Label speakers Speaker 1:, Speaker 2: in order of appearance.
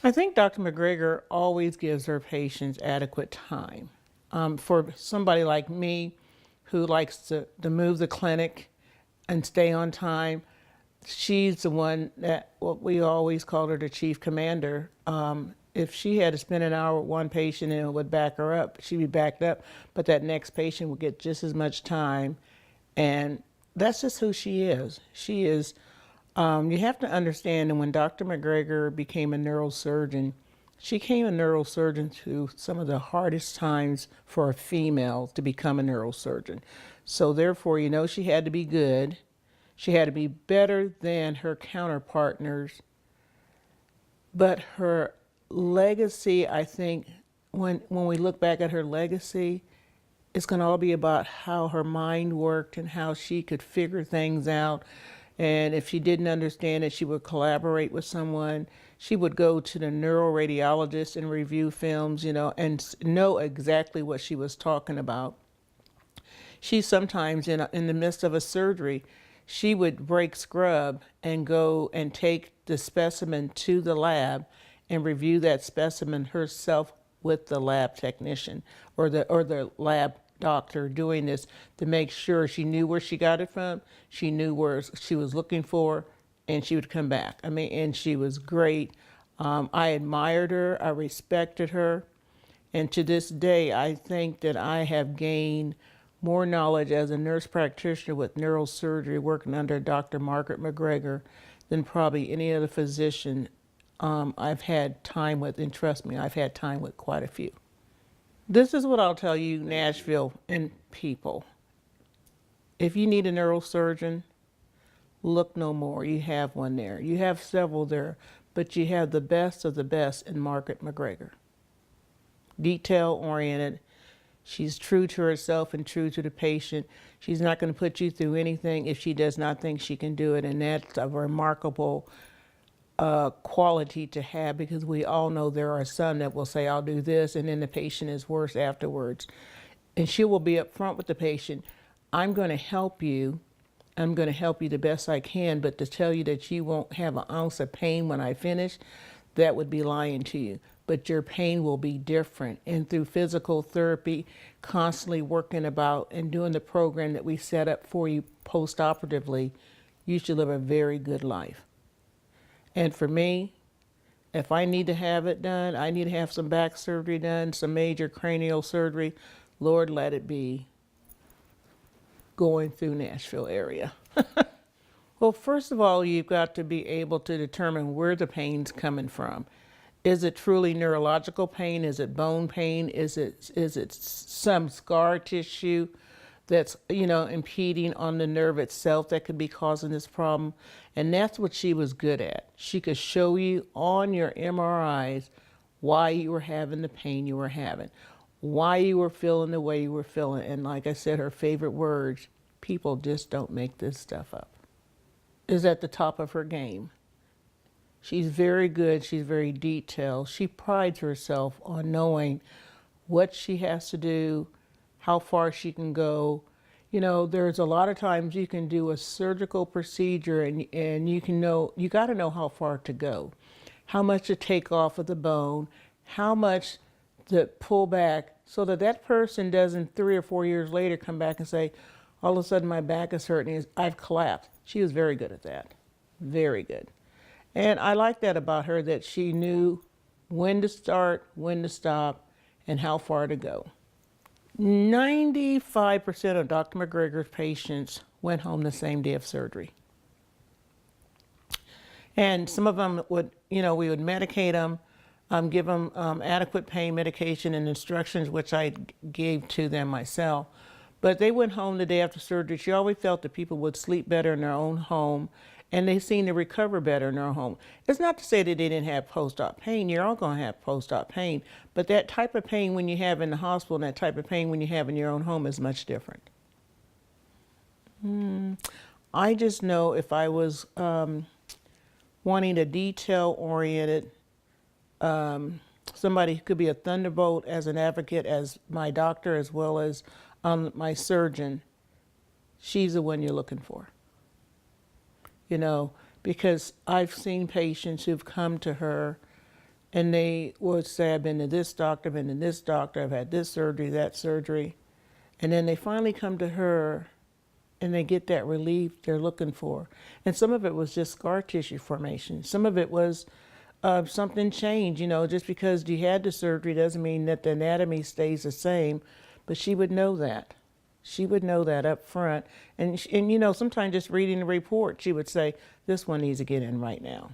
Speaker 1: I think Dr. MacGregor always gives her patients adequate time. For somebody like me who likes to move the clinic and stay on time, she's the one that, what we always called her, the chief commander. If she had to spend an hour with one patient and it would back her up, she'd be backed up, but that next patient would get just as much time. And that's just who she is. She is, you have to understand that when Dr. MacGregor became a neurosurgeon, she became a neurosurgeon through some of the hardest times for a female to become a neurosurgeon. So therefore, you know, she had to be good. She had to be better than her counterpartners. But her legacy, I think, when we look back at her legacy, it's going to all be about how her mind worked and how she could figure things out. And if she didn't understand it, she would collaborate with someone. She would go to the neuroradiologist and review films, you know, and know exactly what she was talking about. She sometimes, in the midst of a surgery, she would break scrub and go and take the specimen to the lab and review that specimen herself with the lab technician or the lab doctor doing this to make sure she knew where she got it from, she knew where she was looking for, and she would come back. I mean, and she was great. I admired her, I respected her, and to this day, I think that I have gained more knowledge as a nurse practitioner with neurosurgery working under Dr. Margaret MacGregor than probably any other physician I've had time with, and trust me, I've had time with quite a few. This is what I'll tell you, Nashville and people. If you need a neurosurgeon, look no more. You have one there. You have several there, but you have the best of the best in Margaret MacGregor. Detail-oriented. She's true to herself and true to the patient. She's not going to put you through anything if she does not think she can do it, and that's a remarkable quality to have, because we all know there are some that will say, I'll do this, and then the patient is worse afterwards. And she will be upfront with the patient. I'm going to help you. I'm going to help you the best I can, but to tell you that you won't have an ounce of pain when I finish, that would be lying to you. But your pain will be different. And through physical therapy, constantly working about and doing the program that we set up for you post-operatively, you should live a very good life. And for me, if I need to have it done, I need to have some back surgery done, some major cranial surgery, Lord, let it be going through Nashville area. Well, first of all, you've got to be able to determine where the pain's coming from. Is it truly neurological pain? Is it bone pain? Is it some scar tissue that's, you know, impeding on the nerve itself that could be causing this problem? And that's what she was good at. She could show you on your MRIs why you were having the pain you were having, why you were feeling the way you were feeling. And like I said, her favorite words, people just don't make this stuff up, is at the top of her game. She's very good. She's very detailed. She prides herself on knowing what she has to do, how far she can go. You know, there's a lot of times you can do a surgical procedure and you got to know how far to go, how much to take off of the bone, how much to pull back, so that that person doesn't 3 or 4 years later come back and say, all of a sudden my back is hurting, I've collapsed. She was very good at that. Very good. And I like that about her, that she knew when to start, when to stop, and how far to go. 95% of Dr. MacGregor's patients went home the same day of surgery. And some of them would, you know, we would medicate them, give them adequate pain medication and instructions, which I gave to them myself. But they went home the day after surgery. She always felt that people would sleep better in their own home, and they seem to recover better in their home. It's not to say that they didn't have post-op pain. You're all going to have post-op pain. But that type of pain when you have in the hospital and that type of pain when you have in your own home is much different. I just know if I was wanting a detail-oriented, somebody who could be a thunderbolt as an advocate, as my doctor, as well as my surgeon, she's the one you're looking for. You know, because I've seen patients who've come to her And they would say, I've been to this doctor, I've been to this doctor, I've had this surgery, that surgery. And then they finally come to her and they get that relief they're looking for. And some of it was just scar tissue formation. Some of it was something changed. You know, just because you had the surgery doesn't mean that the anatomy stays the same, but she would know that. She would know that up front. And you know, sometimes just reading the report, she would say, this one needs to get in right now.